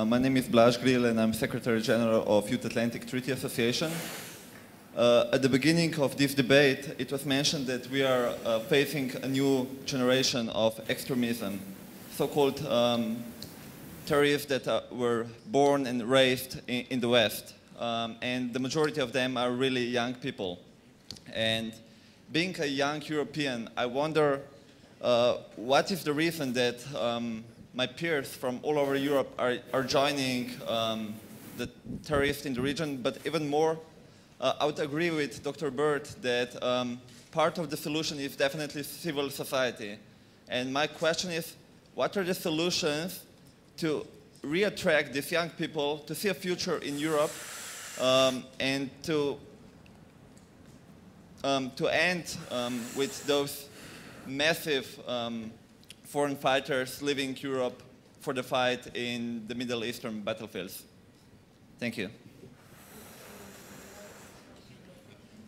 My name is Blaž Gril, and I'm Secretary General of Youth Atlantic Treaty Association. At the beginning of this debate, it was mentioned that we are facing a new generation of extremism, so-called terrorists that were born and raised in the West. And the majority of them are really young people. And being a young European, I wonder what is the reason that my peers from all over Europe are joining the terrorists in the region, but even more, I would agree with Dr. Abhath that part of the solution is definitely civil society. And my question is, what are the solutions to re-attract these young people to see a future in Europe and to end with those massive foreign fighters leaving Europe for the fight in the Middle Eastern battlefields? Thank you.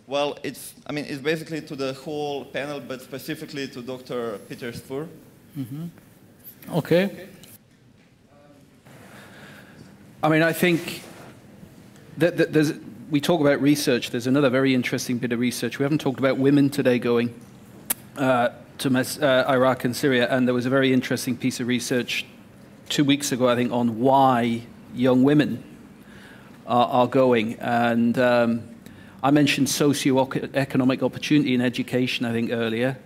Well, it's basically to the whole panel, but specifically to Dr. Peters. Okay. I mean, I think that we talk about research. There's another very interesting bit of research. We haven't talked about women today going to Iraq and Syria, and there was a very interesting piece of research 2 weeks ago, I think, on why young women are going. And I mentioned socio-economic opportunity in education, I think, earlier.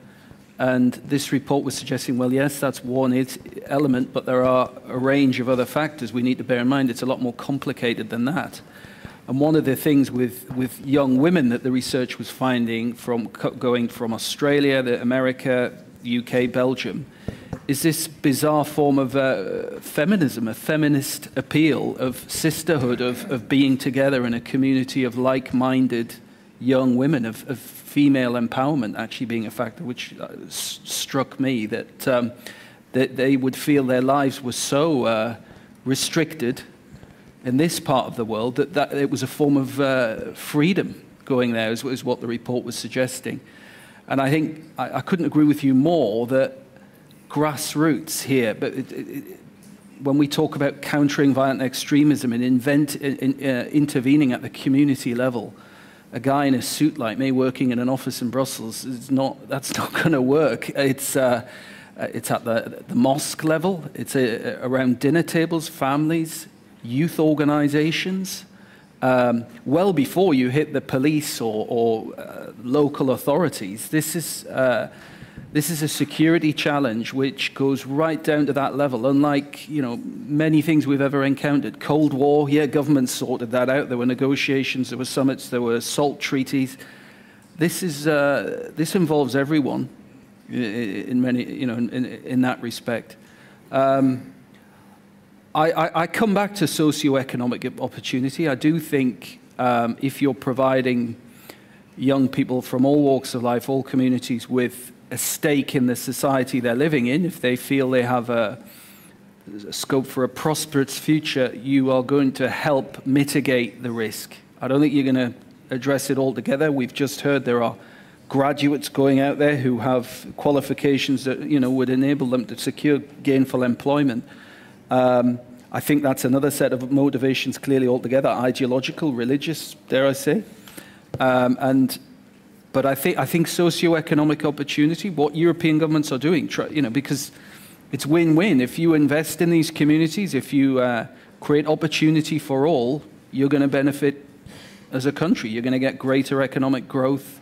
And this report was suggesting, well, yes, that's one element, but there are a range of other factors we need to bear in mind. It's a lot more complicated than that. And one of the things with young women that the research was finding from going from Australia, America, UK, Belgium, is this bizarre form of feminism, a feminist appeal of sisterhood, of being together in a community of like-minded young women, of female empowerment actually being a factor, which struck me, that they would feel their lives were so restricted in this part of the world that it was a form of freedom going there, is what the report was suggesting. And I think I couldn't agree with you more that grassroots here, but when we talk about countering violent extremism and intervening at the community level, a guy in a suit like me working in an office in Brussels that's not going to work. It's at the mosque level. It's around dinner tables, families, youth organizations, well before you hit the police or local authorities. This is a security challenge which goes right down to that level, unlike, many things we've ever encountered. Cold War, yeah, governments sorted that out. There were negotiations, there were summits, there were SALT treaties. This involves everyone in many, in that respect. I come back to socioeconomic opportunity. I do think if you're providing young people from all walks of life, all communities, with a stake in the society they're living in, if they feel they have a scope for a prosperous future, you are going to help mitigate the risk. I don't think you're going to address it altogether. We've just heard there are graduates going out there who have qualifications that would enable them to secure gainful employment. I think that's another set of motivations clearly altogether, ideological, religious, dare I say. But I think socio-economic opportunity, what European governments are doing, because it's win-win. If you invest in these communities, if you create opportunity for all, you're going to benefit as a country. You're going to get greater economic growth,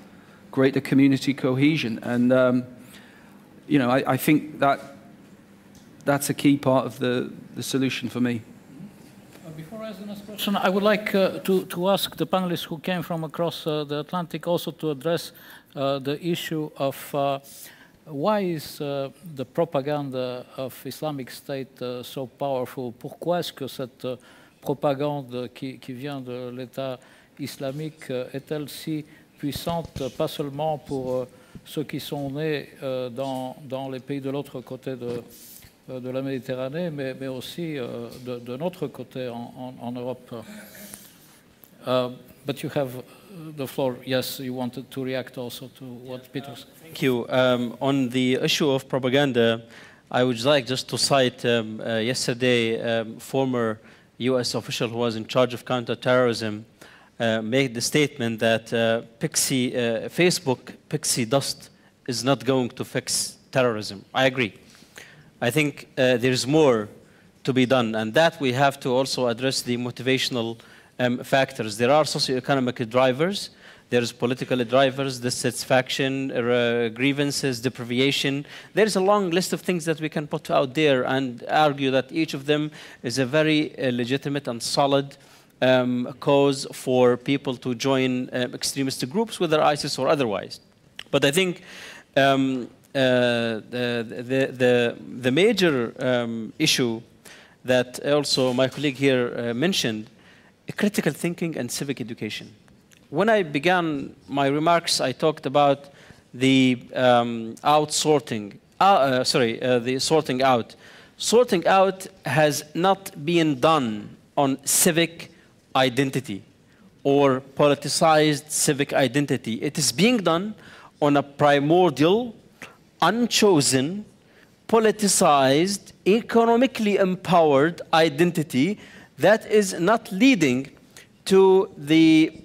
greater community cohesion. And, I think that's a key part of the solution for me. Before I ask the next question, I would like to ask the panelists who came from across the Atlantic also to address the issue of why is the propaganda of Islamic State so powerful? Pourquoi est-ce que cette propagande qui vient de l'État islamique est-elle si puissante, pas seulement pour ceux qui sont nés dans les pays de l'autre côté de la Méditerranée, mais aussi de notre côté en Europe. But you have the floor. Yes, you wanted to react also to what Peter said. Thank you. On the issue of propaganda, I would like just to cite yesterday former U.S. official who was in charge of counterterrorism made the statement that Facebook pixie dust is not going to fix terrorism. I agree. I think there's more to be done, and that we have to also address the motivational factors. There are socioeconomic drivers. There's political drivers, dissatisfaction, grievances, deprivation. There's a long list of things that we can put out there and argue that each of them is a very legitimate and solid cause for people to join extremist groups, whether ISIS or otherwise. But I think the major issue that also my colleague here mentioned, critical thinking and civic education. When I began my remarks, I talked about the sorting out. Sorting out has not been done on civic identity or politicized civic identity. It is being done on a primordial, unchosen, politicized, economically empowered identity that is not leading to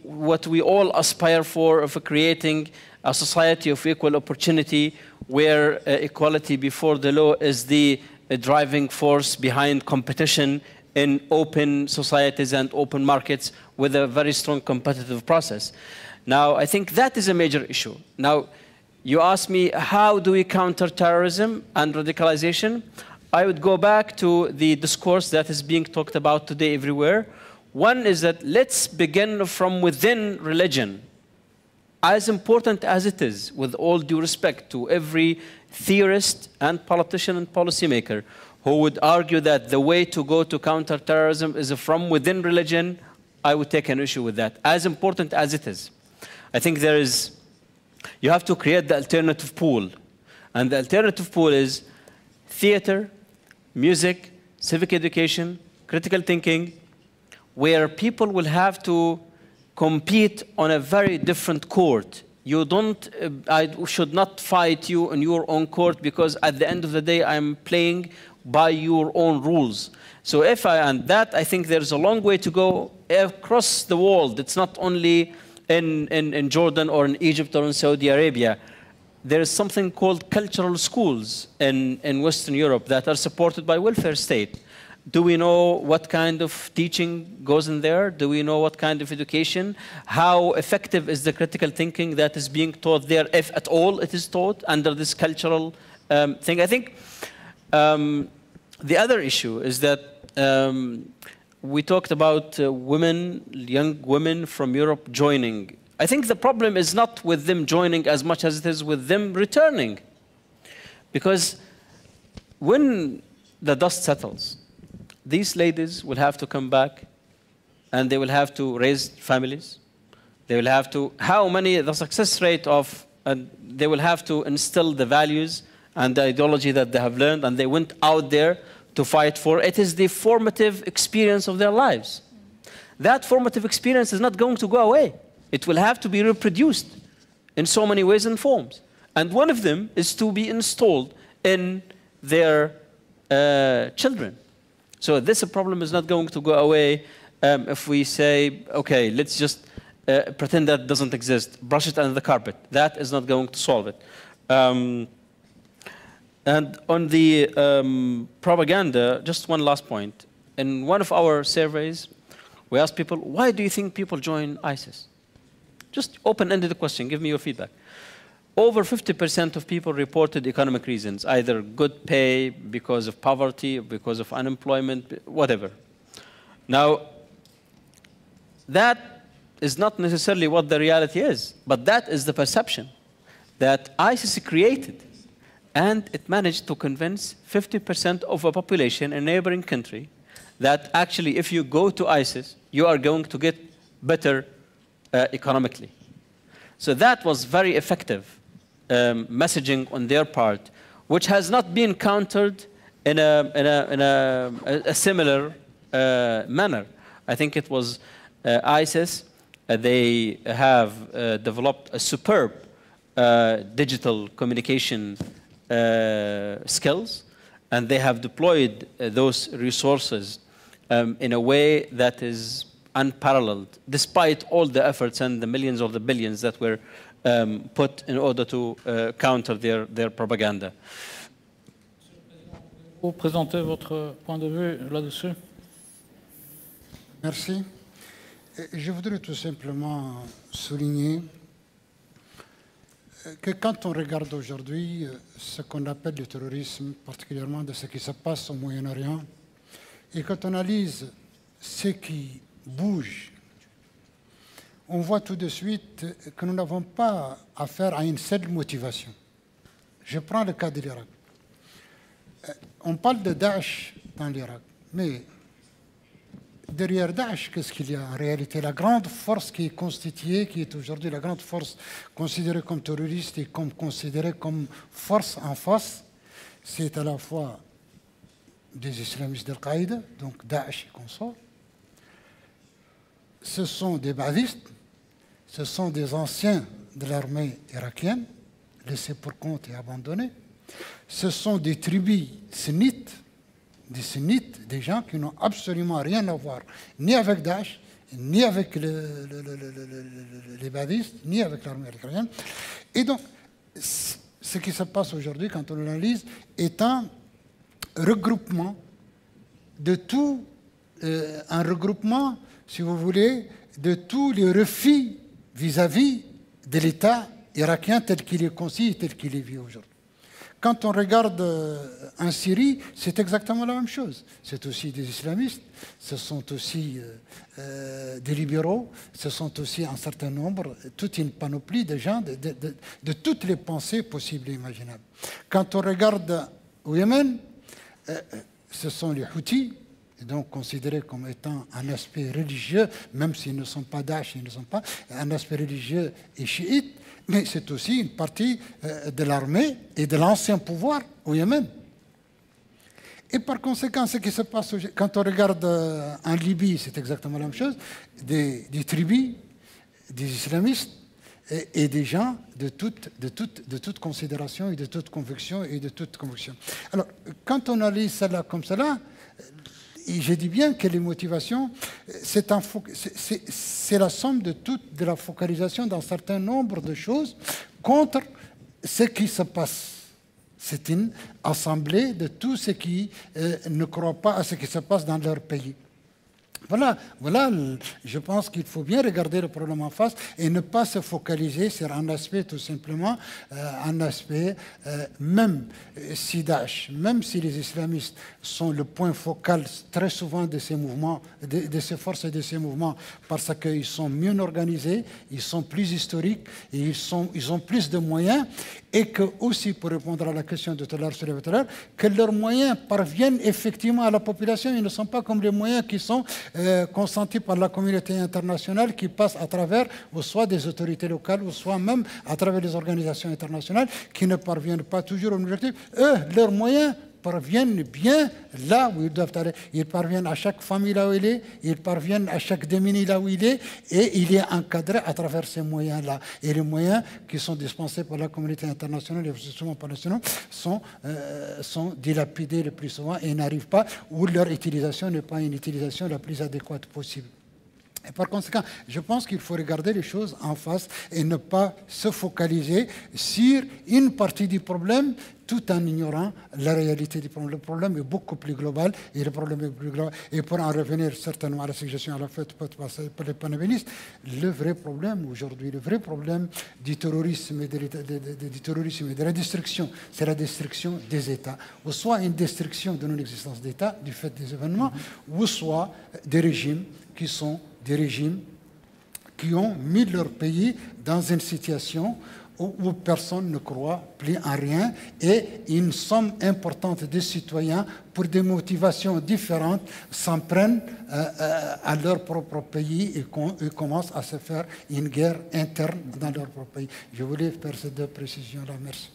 what we all aspire for, of creating a society of equal opportunity where equality before the law is the driving force behind competition in open societies and open markets with a very strong competitive process. Now, I think that is a major issue. Now, you ask me, how do we counter terrorism and radicalization? I would go back to the discourse that is being talked about today everywhere. One is that let's begin from within religion. As important as it is, with all due respect to every theorist and politician and policymaker who would argue that the way to go to counterterrorism is from within religion, I would take an issue with that, as important as it is. I think you have to create the alternative pool. And the alternative pool is theater, music, civic education, critical thinking, where people will have to compete on a very different court. I should not fight you on your own court, because at the end of the day, I'm playing by your own rules. So and that, I think there's a long way to go across the world. It's not only in Jordan or in Egypt or in Saudi Arabia. There is something called cultural schools in Western Europe that are supported by welfare state. Do we know what kind of teaching goes in there? Do we know what kind of education? How effective is the critical thinking that is being taught there, if at all it is taught under this cultural thing? I think the other issue is that we talked about young women from Europe joining. I think the problem is not with them joining as much as it is with them returning. Because when the dust settles, these ladies will have to come back, and they will have to raise families. They will have to, the success rate of, and they will have to instill the values and the ideology that they have learned, and they went out there to fight for. It is the formative experience of their lives. That formative experience is not going to go away. It will have to be reproduced in so many ways and forms. And one of them is to be installed in their children. So this problem is not going to go away if we say, okay, let's just pretend that doesn't exist, brush it under the carpet. That is not going to solve it. And on the propaganda, just one last point. In one of our surveys, we asked people, why do you think people join ISIS? Just open-ended question, give me your feedback. Over 50% of people reported economic reasons, either good pay, because of poverty, because of unemployment, whatever. Now, that is not necessarily what the reality is, but that is the perception that ISIS created. And it managed to convince 50% of a population in a neighboring country that actually if you go to ISIS, you are going to get better economically. So that was very effective messaging on their part, which has not been countered in a similar manner. I think it was ISIS. They have developed a superb digital communication skills, and they have deployed those resources in a way that is unparalleled, despite all the efforts and the millions of the billions that were put in order to counter their propaganda. Vous présentez votre point de vue là-dessus? Merci. Je voudrais tout simplement souligner que quand on regarde aujourd'hui ce qu'on appelle le terrorisme, particulièrement de ce qui se passe au Moyen-Orient, et quand on analyse ce qui bouge, on voit tout de suite que nous n'avons pas affaire à une seule motivation. Je prends le cas de l'Irak. On parle de Daesh dans l'Irak, mais derrière Daesh, qu'est-ce qu'il y a en réalité? La grande force qui est constituée, qui est aujourd'hui la grande force considérée comme terroriste et considérée comme force en face, c'est à la fois des islamistes d'Al-Qaïda, donc Daesh et consorts. Ce sont des badistes, ce sont des anciens de l'armée irakienne, laissés pour compte et abandonnés. Ce sont des tribus sunnites, des gens qui n'ont absolument rien à voir, ni avec Daesh, ni avec les badistes, ni avec l'armée irakienne. Et donc, ce qui se passe aujourd'hui, quand on l'analyse, est un regroupement de tout, un regroupement, si vous voulez, de tous les refus vis-à-vis de l'État irakien tel qu'il est conçu et tel qu'il est vu aujourd'hui. Quand on regarde en Syrie, c'est exactement la même chose. C'est aussi des islamistes, ce sont aussi des libéraux, ce sont aussi un certain nombre, toute une panoplie de gens, de toutes les pensées possibles et imaginables. Quand on regarde au Yémen, ce sont les Houthis, donc considérés comme étant un aspect religieux, même s'ils ne sont pas Daesh, ils ne sont pas un aspect religieux et chiite, mais c'est aussi une partie de l'armée et de l'ancien pouvoir au Yémen. Et par conséquent, ce qui se passe quand on regarde en Libye, c'est exactement la même chose, des tribus, des islamistes et des gens de toute considération et de toute conviction et de toute conviction. Alors, quand on analyse cela comme cela, et je dis bien que les motivations, c'est la somme de la focalisation d'un certain nombre de choses contre ce qui se passe. C'est une assemblée de tous ceux qui ne croient pas à ce qui se passe dans leur pays. Voilà, je pense qu'il faut bien regarder le problème en face et ne pas se focaliser sur un aspect tout simplement, un aspect, même si Daesh, même si les islamistes sont le point focal très souvent de ces mouvements, de ces forces et de ces mouvements, parce qu'ils sont mieux organisés, ils sont plus historiques, et ils ont plus de moyens, et que aussi, pour répondre à la question de tout à l'heure, que leurs moyens parviennent effectivement à la population, ils ne sont pas comme les moyens qui sont consentis par la communauté internationale, qui passent à travers ou soit des autorités locales, ou soit même à travers les organisations internationales, qui ne parviennent pas toujours au objectif. Eux, leurs moyens parviennent bien là où ils doivent aller. Ils parviennent à chaque famille là où il est, ils parviennent à chaque démuni là où il est, et il est encadré à travers ces moyens-là. Et les moyens qui sont dispensés par la communauté internationale et souvent par nationaux sont dilapidés le plus souvent et n'arrivent pas, ou leur utilisation n'est pas une utilisation la plus adéquate possible. Et par conséquent, je pense qu'il faut regarder les choses en face et ne pas se focaliser sur une partie du problème tout en ignorant la réalité du problème. Le problème est beaucoup plus global et le problème est plus global. Et pour en revenir certainement à la suggestion à la faite par les panélistes, le vrai problème aujourd'hui, le vrai problème du terrorisme et de la destruction, c'est la destruction des États. Ou soit une destruction de non-existence d'État du fait des événements, ou soit des régimes qui sont des régimes qui ont mis leur pays dans une situation où personne ne croit plus en rien et une somme importante de citoyens, pour des motivations différentes, s'en prennent à leur propre pays et commencent à se faire une guerre interne dans leur propre pays. Je voulais faire ces deux précisions-là. Merci.